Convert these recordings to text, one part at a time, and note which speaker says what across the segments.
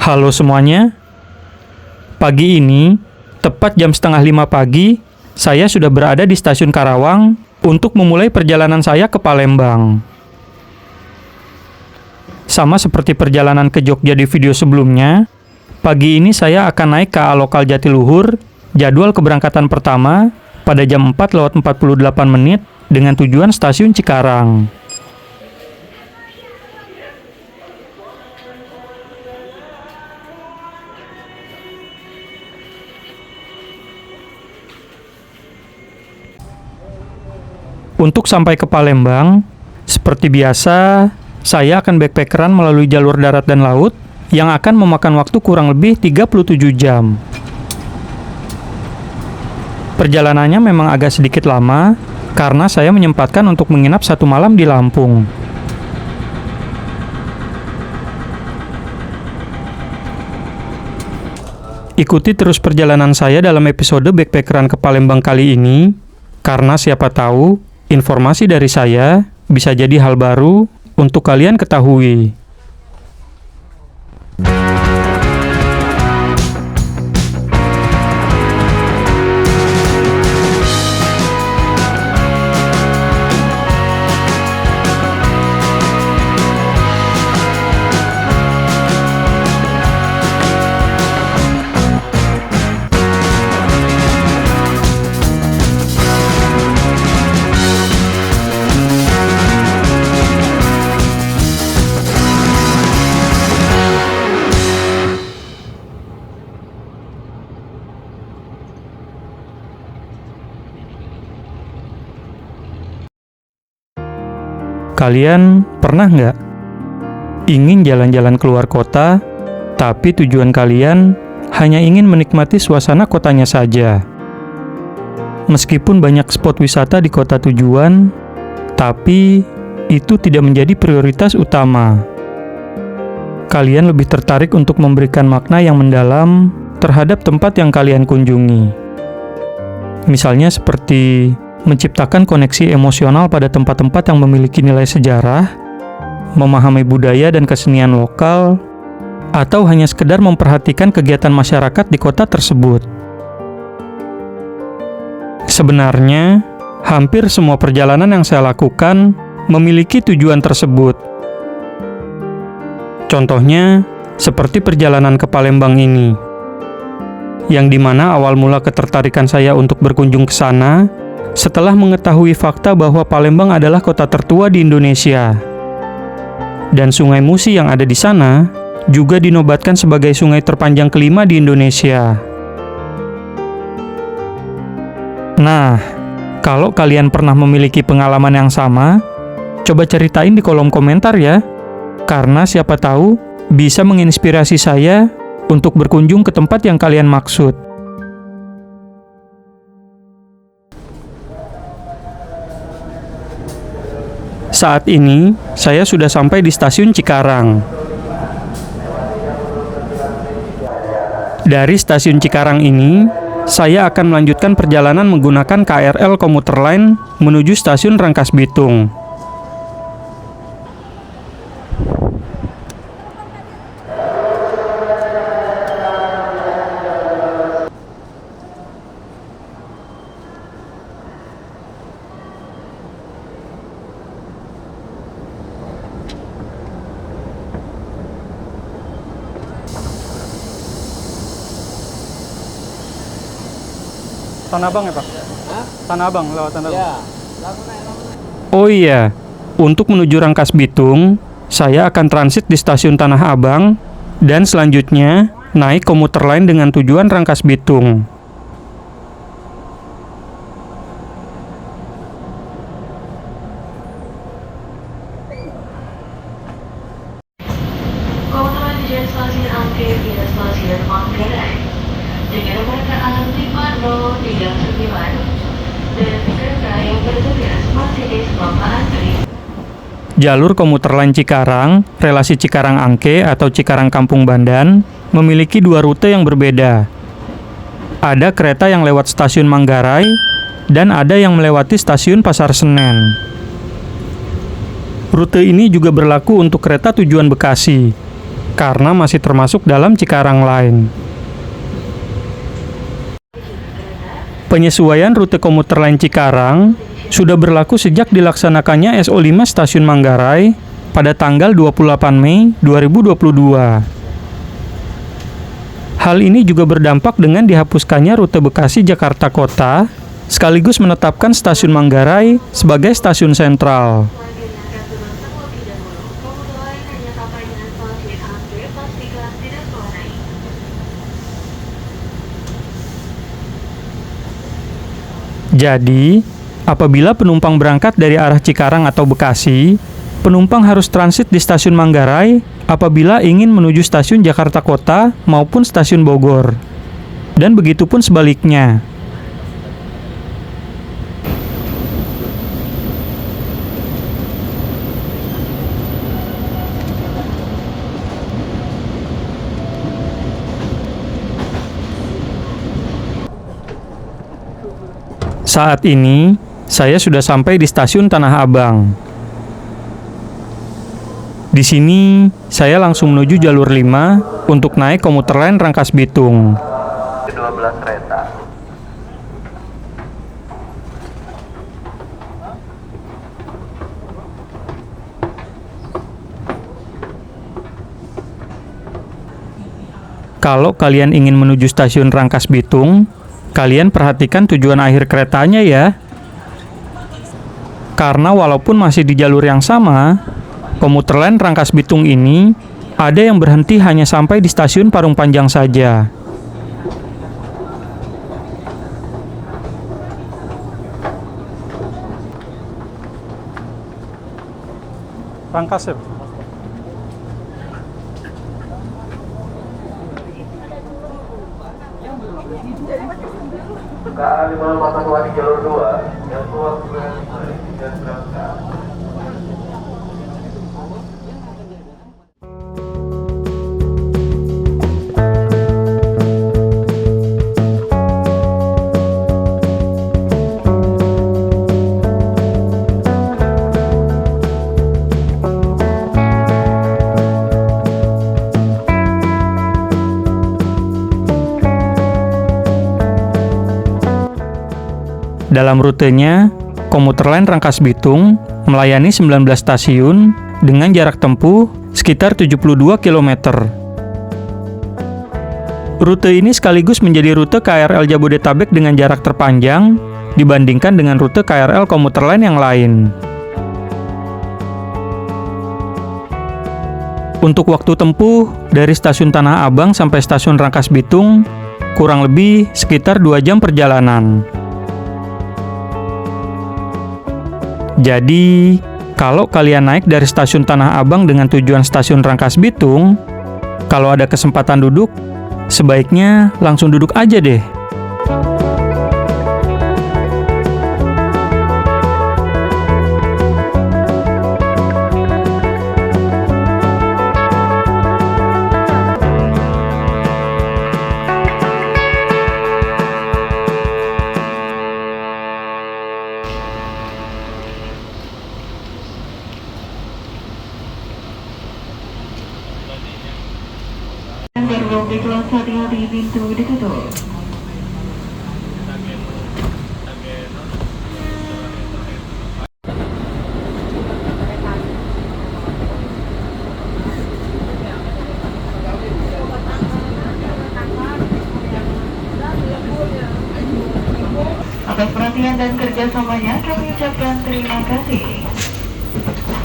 Speaker 1: Halo semuanya, pagi ini, tepat jam setengah 5 pagi, saya sudah berada di stasiun Karawang untuk memulai perjalanan saya ke Palembang. Sama seperti perjalanan ke Jogja di video sebelumnya, pagi ini saya akan naik KA Lokal Jatiluhur, jadwal keberangkatan pertama pada jam 4:48 dengan tujuan stasiun Cikarang. Untuk sampai ke Palembang, seperti biasa, saya akan backpackeran melalui jalur darat dan laut yang akan memakan waktu kurang lebih 37 jam. Perjalanannya memang agak sedikit lama, karena saya menyempatkan untuk menginap 1 malam di Lampung. Ikuti terus perjalanan saya dalam episode backpackeran ke Palembang kali ini, karena siapa tahu informasi dari saya bisa jadi hal baru untuk kalian ketahui. Kalian pernah nggak ingin jalan-jalan keluar kota, tapi tujuan kalian hanya ingin menikmati suasana kotanya saja? Meskipun banyak spot wisata di kota tujuan, tapi itu tidak menjadi prioritas utama. Kalian lebih tertarik untuk memberikan makna yang mendalam terhadap tempat yang kalian kunjungi. Misalnya seperti menciptakan koneksi emosional pada tempat-tempat yang memiliki nilai sejarah, memahami budaya dan kesenian lokal, atau hanya sekedar memperhatikan kegiatan masyarakat di kota tersebut. Sebenarnya, hampir semua perjalanan yang saya lakukan memiliki tujuan tersebut. Contohnya, seperti perjalanan ke Palembang ini, yang dimana awal mula ketertarikan saya untuk berkunjung ke sana setelah mengetahui fakta bahwa Palembang adalah kota tertua di Indonesia. Dan Sungai Musi yang ada di sana juga dinobatkan sebagai sungai terpanjang kelima di Indonesia. Nah, kalau kalian pernah memiliki pengalaman yang sama, coba ceritain di kolom komentar ya. Karena siapa tahu bisa menginspirasi saya untuk berkunjung ke tempat yang kalian maksud. Saat ini, saya sudah sampai di stasiun Cikarang. Dari stasiun Cikarang ini, saya akan melanjutkan perjalanan menggunakan KRL komuter lain menuju stasiun Rangkas Bitung. Tanah Abang ya Pak? Hah? Tanah Abang, lewat Tanah Abang? Ya. Oh iya, untuk menuju Rangkas Bitung, saya akan transit di stasiun Tanah Abang, dan selanjutnya naik komuter lain dengan tujuan Rangkas Bitung.
Speaker 2: Komuter lain tujuan stasiun Angke via stasiun Manggarai dengan nomor KA 5039 dan kereta yang bertugas Mercedes Bapak Antri. Jalur komuter lain Cikarang, relasi Cikarang-Angke atau Cikarang-Kampung Bandan, memiliki 2 rute yang berbeda. Ada kereta yang lewat stasiun Manggarai dan ada yang melewati stasiun Pasar Senen. Rute ini juga berlaku untuk kereta tujuan Bekasi.
Speaker 1: karena masih termasuk dalam Cikarang Line. Penyesuaian rute komuter lain Cikarang sudah berlaku sejak dilaksanakannya SO5 Stasiun Manggarai pada tanggal 28 Mei 2022. Hal ini juga berdampak dengan dihapuskannya rute Bekasi-Jakarta Kota, sekaligus menetapkan Stasiun Manggarai sebagai stasiun sentral. Jadi, apabila penumpang berangkat dari arah Cikarang atau Bekasi, penumpang harus transit di stasiun Manggarai apabila ingin menuju stasiun Jakarta Kota maupun stasiun Bogor. Dan begitu pun sebaliknya. Saat ini, saya sudah sampai di stasiun Tanah Abang. Di sini, saya langsung menuju jalur 5 untuk naik komuter lain Rangkas Bitung.
Speaker 3: 12 kereta.
Speaker 1: Kalau kalian ingin menuju stasiun Rangkas Bitung, kalian perhatikan tujuan akhir keretanya ya. Karena walaupun masih di jalur yang sama, komuter lain Rangkas Bitung ini ada yang berhenti hanya sampai di stasiun Parung Panjang saja. Rangkas ya?
Speaker 3: KA 542 di jalur 2 yang keluar dan berangkat.
Speaker 1: Dalam rutenya, komuter lain Rangkas Bitung melayani 19 stasiun dengan jarak tempuh sekitar 72 km. Rute ini sekaligus menjadi rute KRL Jabodetabek dengan jarak terpanjang dibandingkan dengan rute KRL komuter lain yang lain. Untuk waktu tempuh dari stasiun Tanah Abang sampai stasiun Rangkas Bitung kurang lebih sekitar 2 jam perjalanan. Jadi, kalau kalian naik dari stasiun Tanah Abang dengan tujuan stasiun Rangkas Bitung, kalau ada kesempatan duduk, sebaiknya langsung duduk aja deh.
Speaker 2: Gerbong di kelas hati-hati pintu ditutup. Atas perhatian dan kerjasamanya kami ucapkan terima kasih.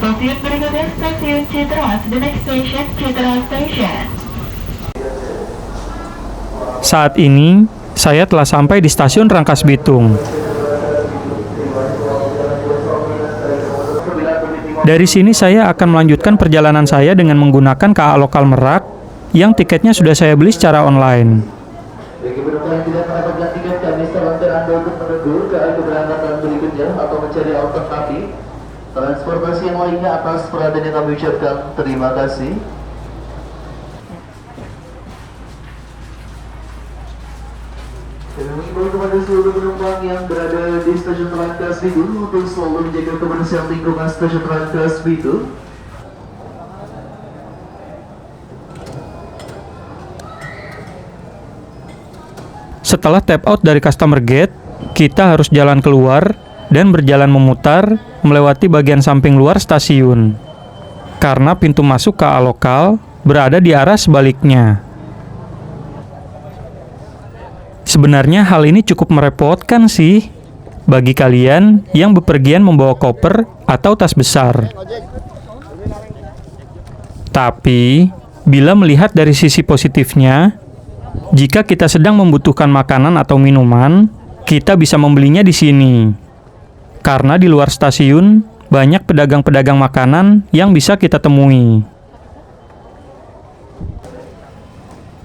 Speaker 2: Stasiun berikutnya stasiun Citras, the next station Citras Station.
Speaker 1: Saat ini, saya telah sampai di stasiun Rangkas Bitung. Dari sini saya akan melanjutkan perjalanan saya dengan menggunakan KA Lokal Merak yang tiketnya sudah saya beli secara online.
Speaker 3: Bagi penumpang yang tidak mendapatkan tiket, kami sarankan Anda untuk menunggu ke keberangkatan berikutnya atau mencari alternatif transportasi yang lainnya. Atas perhatian yang kami ucapkan terima kasih. Dan mengimbau kepada seluruh penumpang yang berada di stasiun Rangkas Bitung untuk selalu menjaga kebersihan lingkungan stasiun Rangkas Bitung.
Speaker 1: Setelah tap out dari customer gate, kita harus jalan keluar dan berjalan memutar melewati bagian samping luar stasiun. Karena pintu masuk KA lokal berada di arah sebaliknya. Sebenarnya hal ini cukup merepotkan sih bagi kalian yang bepergian membawa koper atau tas besar. Tapi, bila melihat dari sisi positifnya, jika kita sedang membutuhkan makanan atau minuman, kita bisa membelinya di sini. Karena di luar stasiun, banyak pedagang-pedagang makanan yang bisa kita temui.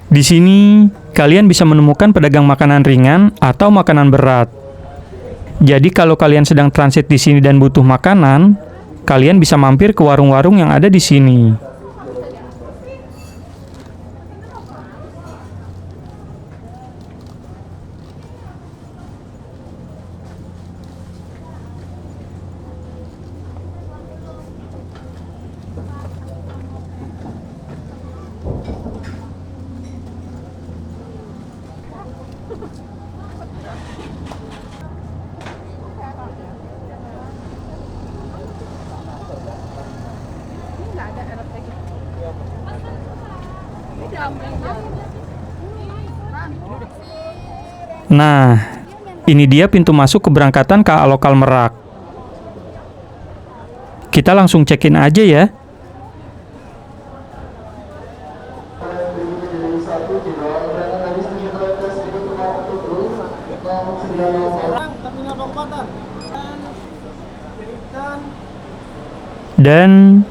Speaker 1: Di sini, kalian bisa menemukan pedagang makanan ringan atau makanan berat. Jadi kalau kalian sedang transit di sini dan butuh makanan, kalian bisa mampir ke warung-warung yang ada di sini. Nah, ini dia pintu masuk keberangkatan KA lokal Merak. Kita langsung check-in aja ya. Dan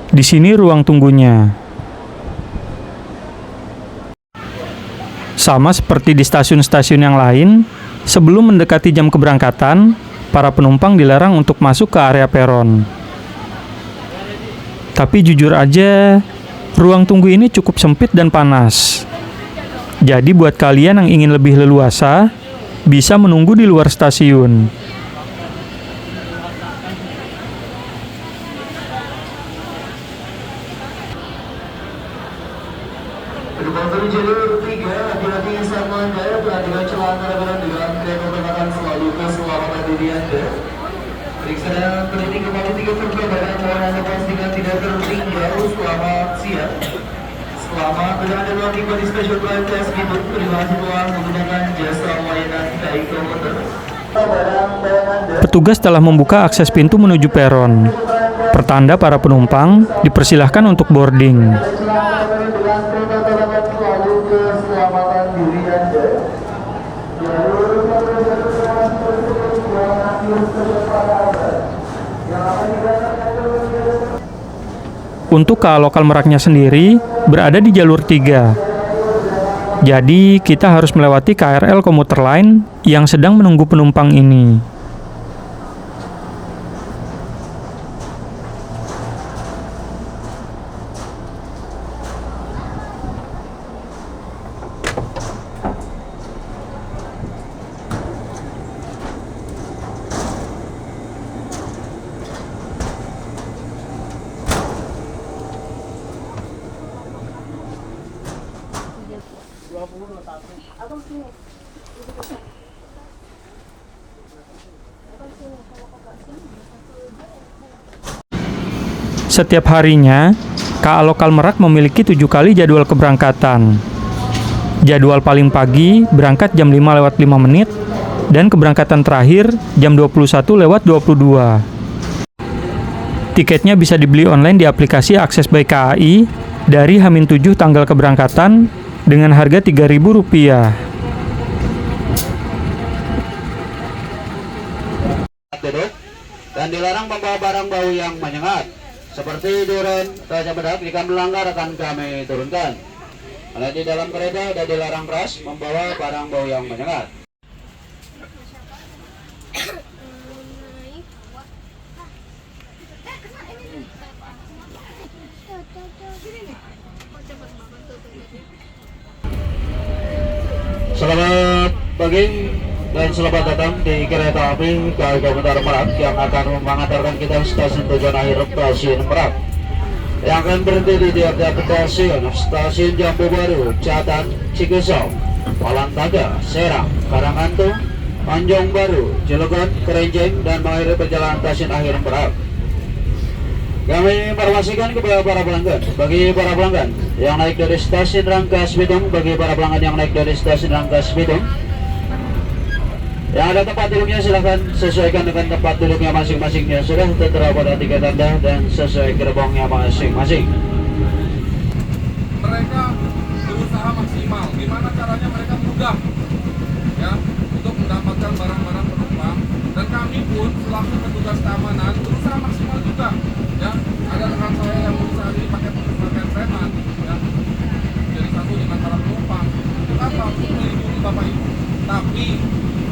Speaker 1: di sini ruang tunggunya. Sama seperti di stasiun-stasiun yang lain, sebelum mendekati jam keberangkatan, para penumpang dilarang untuk masuk ke area peron. Tapi jujur aja, ruang tunggu ini cukup sempit dan panas. Jadi buat kalian yang ingin lebih leluasa, bisa menunggu di luar stasiun.
Speaker 3: Gerbang jalur 3, hati-hati sama Anda, perhatikan celah antara barang dengan kereta otomatis selalu keselamatan diri Anda. Periksa dan berhenti kembali 3 penerbangan, mohon Anda pastikan tidak tertinggal. Selamat siang. Selamat berada di Special Flight Class Bitung. Terima kasih telah menggunakan jasa layanan KAI Komuter.
Speaker 1: Petugas telah membuka akses pintu menuju peron. Pertanda para penumpang dipersilahkan untuk boarding. Untuk KA lokal Meraknya sendiri berada di jalur 3. Jadi kita harus melewati KRL komuter lain yang sedang menunggu penumpang ini. Setiap harinya, KA lokal Merak memiliki 7 kali jadwal keberangkatan. Jadwal paling pagi berangkat jam 5:05 dan keberangkatan terakhir jam 21:22. Tiketnya bisa dibeli online di aplikasi Akses by KAI dari H-7 tanggal keberangkatan dengan harga Rp3.000.
Speaker 4: Duduk dan dilarang membawa barang bau yang menyengat seperti durian atau bedak. Jika melanggar akan kami turunkan. Karena di dalam kereta sudah dilarang keras membawa barang bau yang menyengat. Selamat pagi dan selamat datang di kereta api KAI Komuter Merak yang akan mengantarkan kita ke stasiun tujuan akhir stasiun Merak, yang akan berhenti di tiap-tiap stasiun Jambu Baru, Catan, Cikesau, Palantaga, Serang, Karangantung, Tanjung Baru, Cilegon, Kerenjeng, dan mengakhiri perjalanan stasiun Akhir Merak. Kami informasikan kepada para pelanggan, bagi para pelanggan yang naik dari stasiun Rangkas Bitung, bagi para pelanggan yang naik dari stasiun Rangkas Bitung, yang ada tempat duduknya silahkan sesuaikan dengan tempat duduknya masing-masing yang sudah tertera pada tiket Anda dan sesuai gerbongnya masing-masing.
Speaker 5: Mereka berusaha maksimal. Gimana caranya mereka mudah ya untuk mendapatkan barang-barang penumpang, dan kami pun selaku petugas keamanan berusaha maksimal juga. Ya, ada rekan saya yang berusaha ini pakai preman, ya, jadi satu dengan para penumpang. Untuk apa? Untuk melindungi Bapak Ibu. Tapi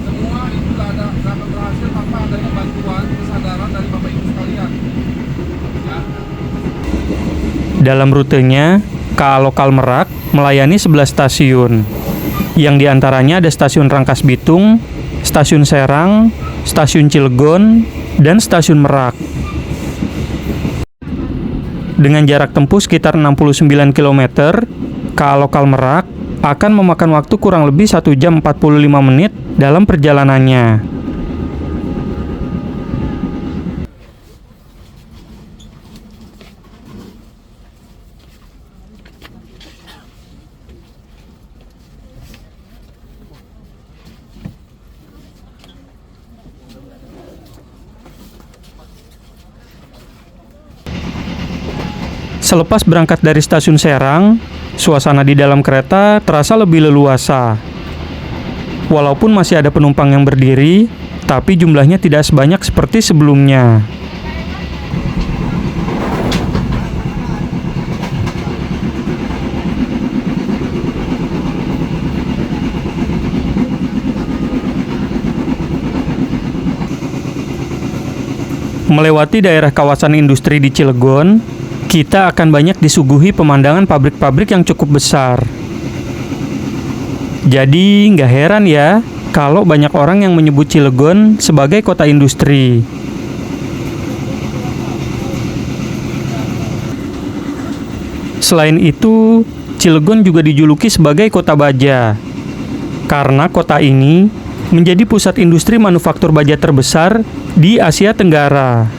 Speaker 5: semua itu tidak akan berhasil tanpa adanya bantuan kesadaran dari Bapak Ibu sekalian. Ya.
Speaker 1: Dalam rutenya, KA Lokal Merak melayani 11 stasiun, yang diantaranya ada Stasiun Rangkas Bitung, Stasiun Serang, Stasiun Cilegon, dan Stasiun Merak. Dengan jarak tempuh sekitar 69 km, KA Lokal Merak akan memakan waktu kurang lebih 1 jam 45 menit dalam perjalanannya. Selepas berangkat dari stasiun Serang, suasana di dalam kereta terasa lebih leluasa. Walaupun masih ada penumpang yang berdiri, tapi jumlahnya tidak sebanyak seperti sebelumnya. Melewati daerah kawasan industri di Cilegon, kita akan banyak disuguhi pemandangan pabrik-pabrik yang cukup besar. Jadi nggak heran ya kalau banyak orang yang menyebut Cilegon sebagai kota industri. Selain itu, Cilegon juga dijuluki sebagai kota baja, karena kota ini menjadi pusat industri manufaktur baja terbesar di Asia Tenggara.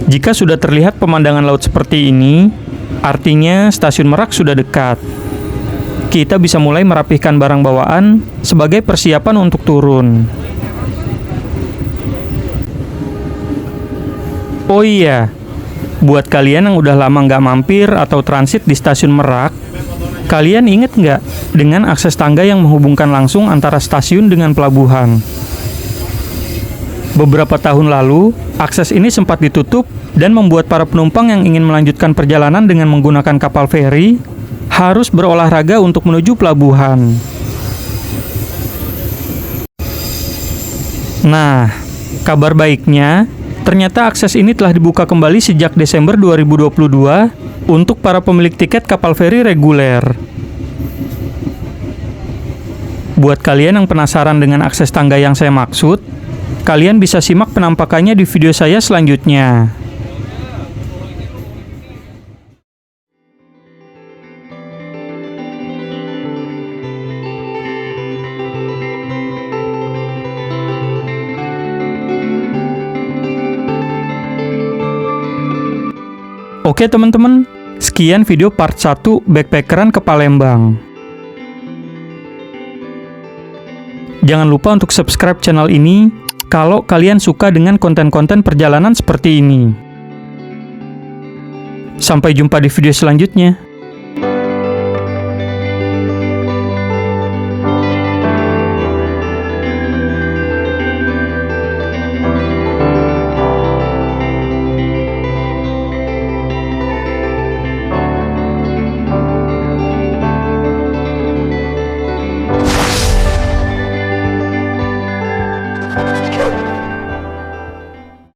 Speaker 1: Jika sudah terlihat pemandangan laut seperti ini, artinya stasiun Merak sudah dekat. Kita bisa mulai merapihkan barang bawaan sebagai persiapan untuk turun. Oh iya, buat kalian yang udah lama nggak mampir atau transit di stasiun Merak, kalian inget nggak dengan akses tangga yang menghubungkan langsung antara stasiun dengan pelabuhan? Beberapa tahun lalu, akses ini sempat ditutup dan membuat para penumpang yang ingin melanjutkan perjalanan dengan menggunakan kapal feri harus berolahraga untuk menuju pelabuhan. Nah, kabar baiknya, ternyata akses ini telah dibuka kembali sejak Desember 2022 untuk para pemilik tiket kapal feri reguler. Buat kalian yang penasaran dengan akses tangga yang saya maksud, kalian bisa simak penampakannya di video saya selanjutnya. Oke teman-teman, sekian video part 1 backpackeran ke Palembang. Jangan lupa untuk subscribe channel ini kalau kalian suka dengan konten-konten perjalanan seperti ini. Sampai jumpa di video selanjutnya.